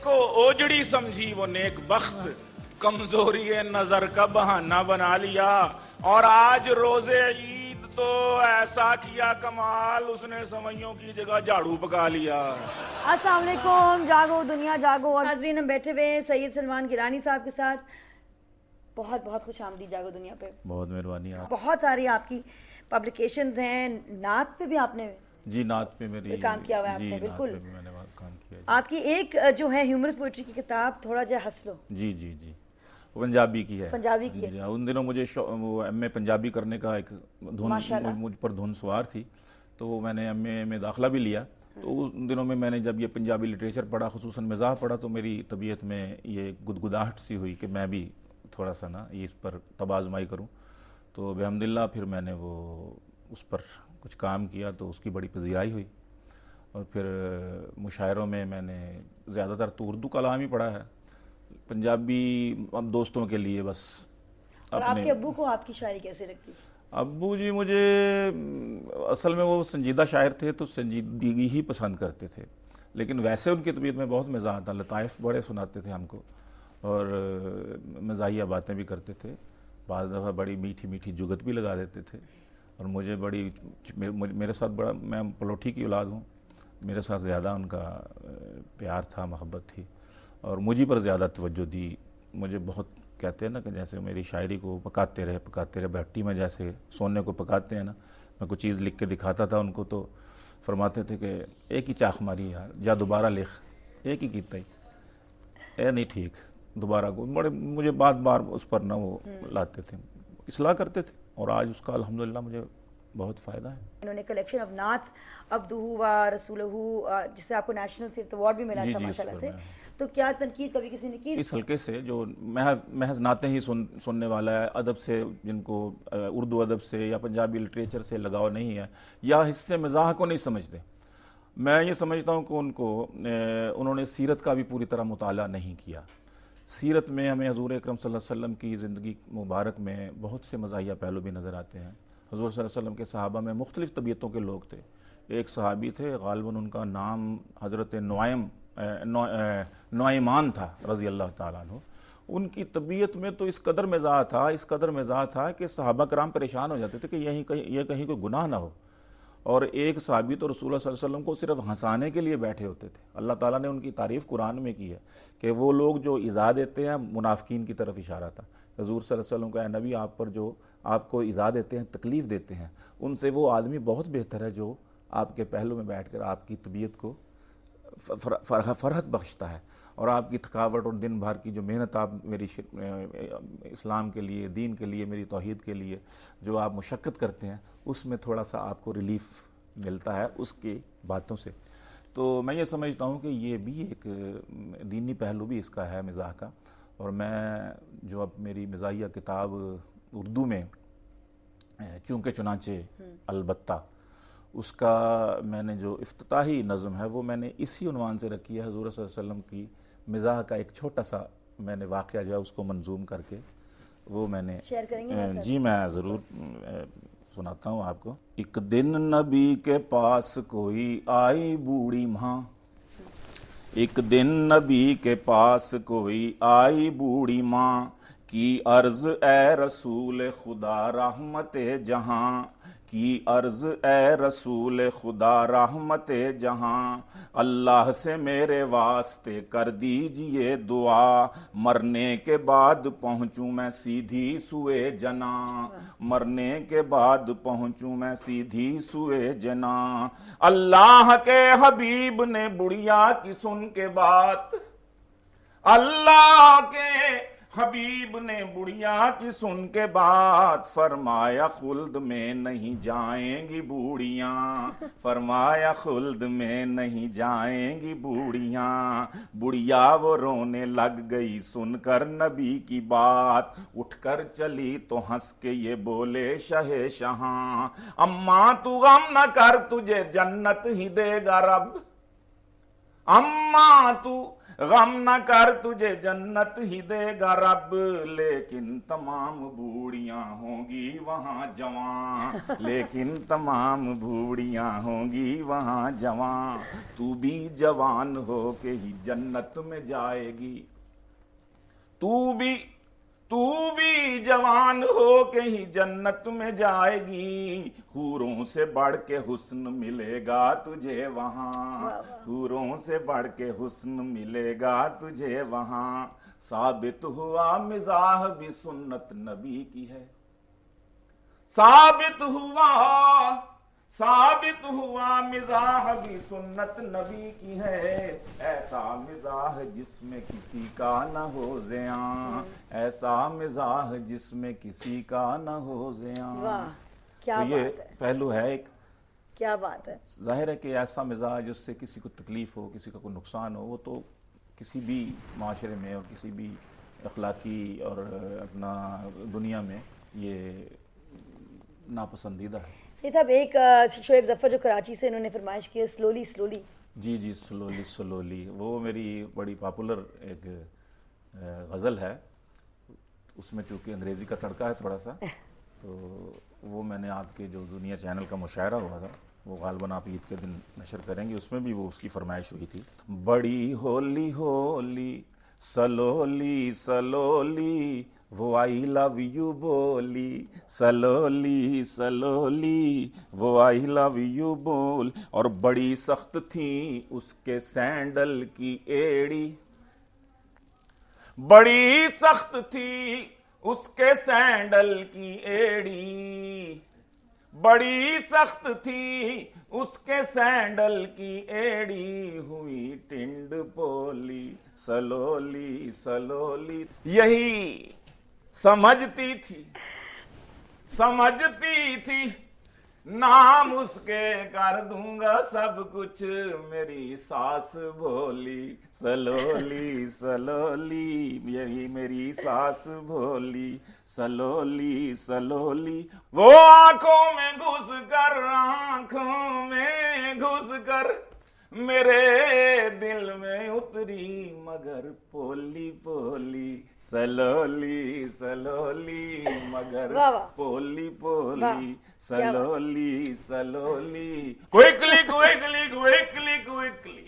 को ओजड़ी समझी वो नेक बख्त, कमजोरी नजर का बहाना बना लिया। और आज रोजे ईद तो ऐसा किया कमाल, उसने समइयों की जगह झाड़ू पका लिया। अस्सलाम वालेकुम, जागो दुनिया जागो। और नाज़रीन, हम बैठे हुए हैं सैयद सलमान गिलानी साहब के साथ। बहुत बहुत खुश आमदीद जागो दुनिया पे। बहुत मेहरबानी आप। बहुत सारी आपकी पब्लिकेशंस हैं, नात पे भी आपने जी नात पे मेरी काम किया हुआ है जी आपने, बिल्कुल। नात पे भी मैंने काम किया जी। आपकी एक जो है ह्यूमरस पोइट्री की किताब थोड़ा जा हंस लो, जी जी जी वो पंजाबी की है। पंजाबी की है। जी, उन दिनों मुझे वो एमए पंजाबी करने का एक धुन मुझ पर धुन सवार थी, तो मैंने एमए में दाखिला भी लिया। तो उन दिनों में मैंने जब ये पंजाबी लिटरेचर पढ़ा, खुसूसन मिज़ाह पढ़ा, तो मेरी तबीयत में ये गुदगुदाहट सी हुई कि मैं भी थोड़ा सा ना ये इस पर तबाज़माई करूँ। तो बेहमदिल्ला फिर मैंने वो उस पर कुछ काम किया, तो उसकी बड़ी पजीराई हुई। और फिर मुशायरों में मैंने ज़्यादातर तो उर्दू कलाम ही पढ़ा है, पंजाबी अब दोस्तों के लिए बस। और आपके अब्बू को आपकी शायरी कैसे लगती? अब्बू जी मुझे असल में वो संजीदा शायर थे, तो संजीदगी ही पसंद करते थे, लेकिन वैसे उनकी तबीयत में बहुत मिजाज था, लताइफ बड़े सुनाते थे हमको और मज़ाहिया बातें भी करते थे। बाद दफ़ा बड़ी मीठी मीठी जुगत भी लगा देते थे। और मुझे बड़ी मेरे साथ बड़ा, मैं पलोठी की औलाद हूँ, मेरे साथ ज़्यादा उनका प्यार था, मोहब्बत थी, और मुझी पर ज़्यादा तवज्जो दी। मुझे बहुत कहते हैं ना कि जैसे मेरी शायरी को पकाते रहे भट्टी में जैसे सोने को पकाते हैं ना। मैं कुछ चीज़ लिख के दिखाता था उनको, तो फरमाते थे कि एक ही चाख मारी यार, जा दोबारा लिख, एक ही कीता ही ए नहीं ठीक, दोबारा को बड़े मुझे बार बार उस पर ना वो लाते थे, इसलाह करते थे, और आज उसका अल्हम्दुलिल्लाह मुझे बहुत फ़ायदा है। इन्होंने कलेक्शन ऑफ नात अब्दुहु व रसूलहु, जिससे आपको नेशनल सिर्फ अवार्ड भी मिला था माशाल्लाह से। तो क्या तनकीद कभी किसी ने की? इस हल्के से जो महज नाते ही सुनने वाला है, अदब से जिनको उर्दू अदब से या पंजाबी लिटरेचर से लगाव नहीं है, या हिस्से मज़ाह को नहीं समझते, मैं ये समझता हूँ कि उन्होंने सीरत का भी पूरी तरह मुताला नहीं किया। सीरत में हमें हज़ूर अकरम सल्लल्लाहु अलैहि वसल्लम की ज़िंदगी मुबारक में बहुत से मज़ाहिया पहलू भी नज़र आते हैं। हज़ूर सल्लल्लाहु अलैहि वसल्लम के सहाबा में मुख्तलिफ़ तबीयतों के लोग थे। एक सहाबी थे, गालिबन उनका नाम हज़रत नुआइमान था रज़ी अल्लाह ताला अन्हु। उनकी तबीयत में तो इस कदर मिज़ाज था कि सहाबा कराम परेशान हो जाते थे कि ये कहीं कोई गुनाह ना हो। और एक सहाबी तो रसूलुल्लाह सल्लल्लाहु अलैहि वसल्लम को सिर्फ हंसाने के लिए बैठे होते थे। अल्लाह ताला ने उनकी तारीफ़ कुरान में की है कि वो लोग जो इज़ा देते हैं, मुनाफिकीन की तरफ इशारा था। हज़ूर सल्लल्लाहु अलैहि वसल्लम का नबी, आप पर जो आपको इज़ा देते हैं, तकलीफ़ देते हैं, उनसे वो आदमी बहुत बेहतर है जो आपके पहलू में बैठकर आपकी तबीयत को फरहत बख्शता है, और आपकी थकावट और दिन भर की जो मेहनत आप मेरी इस्लाम के लिए, दीन के लिए, मेरी तौहीद के लिए जो आप मुशक्क़त करते हैं, उसमें थोड़ा सा आपको रिलीफ़ मिलता है उसकी बातों से। तो मैं ये समझता हूँ कि ये भी एक दीनी पहलू भी इसका है मिज़ाह का। और मैं जो अब मेरी मिज़ाहिया किताब उर्दू में चूँकि चुनाचे अलबत्ता, उसका मैंने जो इफ्तिताही नज़म है वो मैंने इसी उन्वान से रखी है, हज़ूर सल्लल्लाहु अलैहि वसल्लम की मिज़ाह का एक छोटा सा मैंने वाक़या जो है उसको मंजूम करके वो मैंने शेयर करेंगे। जी मैं ज़रूर सुनाता हूँ आपको। एक दिन नबी के पास कोई आई बूढ़ी माँ, एक दिन नबी के पास कोई आई बूढ़ी माँ, की अर्ज़ ए रसूल खुदा रहमत जहाँ, की अर्ज़ ए रसूल खुदा रहमत जहाँ, अल्लाह से मेरे वास्ते कर दीजिए दुआ, मरने के बाद पहुँचूँ मैं सीधी सुए जना, मरने के बाद पहुँचूँ मैं सीधी सुए जना। अल्लाह के हबीब ने बुढ़िया की सुन के बात, अल्लाह के हबीब ने बुढ़िया की सुन के बात, फरमाया खुल्द में नहीं जाएंगी बूढ़ियाँ, फरमाया खुल्द में नहीं जाएंगी बूढ़ियाँ। बुढ़िया वो रोने लग गई सुनकर नबी की बात, उठकर चली तो हंस के ये बोले शहे शहाँ, अम्मा तू गम न कर तुझे जन्नत ही देगा रब, अम्मा तू غم نہ کر تجھے جنت ہی دے گا رب، لیکن تمام بوڑھیاں ہوں گی وہاں جوان، لیکن تمام بوڑھیاں ہوں گی وہاں جوان، تو بھی جوان ہو کے ہی جنت میں جائے گی، تو بھی جوان ہو کے ہی جنت میں جائے گی، حوروں سے بڑھ کے حسن ملے گا تجھے وہاں، حوروں سے بڑھ کے حسن ملے گا تجھے وہاں، ثابت ہوا مزاح بھی سنت نبی کی ہے، ثابت ہوا مزاح بھی سنت نبی کی ہے، ایسا مزاح جس میں کسی کا نہ ہو زیاں، ایسا مزاح جس میں کسی کا نہ ہو زیاں۔ واہ کیا تو یہ بات ہے، پہلو ہے ایک، کیا بات ہے۔ ظاہر ہے کہ ایسا مزاج جس سے کسی کو تکلیف ہو، کسی کا کوئی نقصان ہو، وہ تو کسی بھی معاشرے میں اور کسی بھی اخلاقی اور اپنا دنیا میں یہ ناپسندیدہ ہے۔ یہ صاحب ایک شعیب ظفر جو کراچی سے انہوں نے فرمائش کی ہے سلولی سلولی، جی سلولی سلولی، وہ میری بڑی پاپولر ایک غزل ہے، اس میں چونکہ انگریزی کا تڑکا ہے تھوڑا سا، تو وہ میں نے آپ کے جو دنیا چینل کا مشاعرہ ہوا تھا وہ غالباً آپ عید کے دن نشر کریں گے، اس میں بھی وہ اس کی فرمائش ہوئی تھی۔ بڑی ہولی ہولی سلولی سلولی وہ آئی لو یو بولی، سلولی سلولی وہ آئی لو یو بول، اور بڑی سخت تھی اس کے سینڈل کی ایڑی، بڑی سخت تھی اس کے سینڈل کی ایڑی، بڑی سخت تھی اس کے سینڈل کی ایڑی، ہوئی ٹنڈ پولی سلولی سلولی، یہی سمجھتی تھی نام اس کے کر دوں گا سب کچھ، میری ساس بولی سلولی سلولی، یہی میری ساس بولی سلولی سلولی، وہ آنکھوں میں گھس کر میرے دل میں اتری، مگر پولی پولی سلولی سلولی، مگر پولی پولی slowly slowly, quickly quickly quickly quickly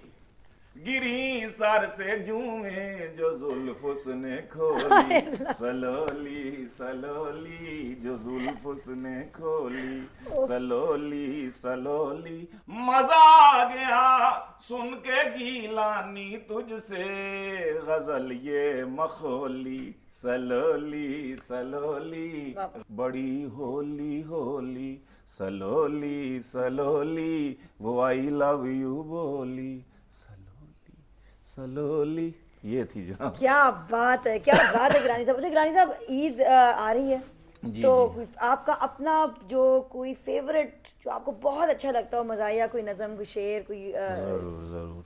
گری سر سے جوئیں جو زلف اس نے کھولی، سلولی سلولی جو زلف اس نے کھولی، سلولی سلولی، مزہ آ گیا سن کے گیلانی تجھ سے غزل یہ مخولی، سلولی سلولی، بڑی ہولی ہولی سلولی سلولی وہ آئی لو یو بولی، سلولی، یہ تھی جناب۔ کیا بات ہے، کیا بات ہے گرانی صاحب۔ گرانی صاحب عید آ رہی ہے تو آپ کا اپنا جو کوئی فیوریٹ جو آپ کو بہت اچھا لگتا ہو مزاحیہ، کوئی نظم، کوئی شعر، کوئی ضرور۔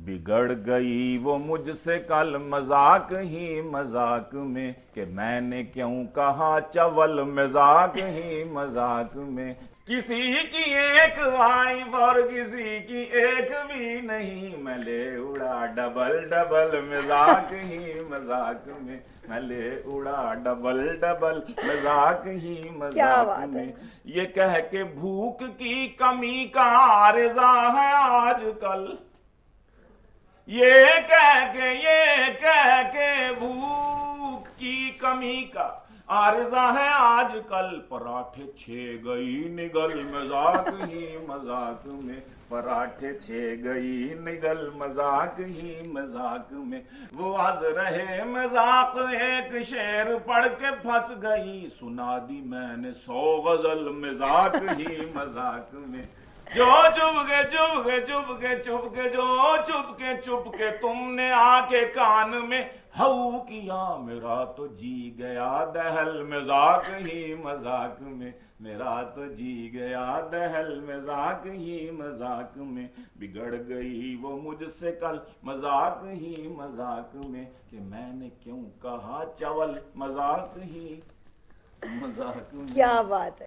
بگڑ گئی وہ مجھ سے کل مذاق ہی مذاق میں، کہ میں نے کیوں کہا چول مذاق ہی مذاق میں، کسی کی ایک وائف اور کسی کی ایک بھی نہیں، میں لے اڑا ڈبل ڈبل مذاق ہی مذاق میں، میں لے اڑا ڈبل ڈبل مذاق ہی مذاق میں، یہ کہہ کے بھوک کی کمی کا عارضہ ہے آج کل، یہ کہہ کے بھوک کی کمی کا عارضہ ہے آج کل، پراٹھے چھے گئی نگل مذاق ہی مذاق میں، پراٹھے چھے گئی نگل مذاق ہی مذاق میں، وہ از رہے مذاق ایک شعر پڑھ کے پھنس گئی، سنا دی میں نے 100 غزل مذاق ہی مذاق میں، جو چپ کے تم نے آ کے کان میں ہو کیا، میرا تو جی گیا دہل مذاق ہی مذاق میں، میرا تو جی گیا دہل مذاق ہی مذاق میں، بگڑ گئی وہ مجھ سے کل مذاق ہی مذاق میں، کہ میں نے کیوں کہا چول مذاق ہی مذاق میں۔ کیا بات ہے۔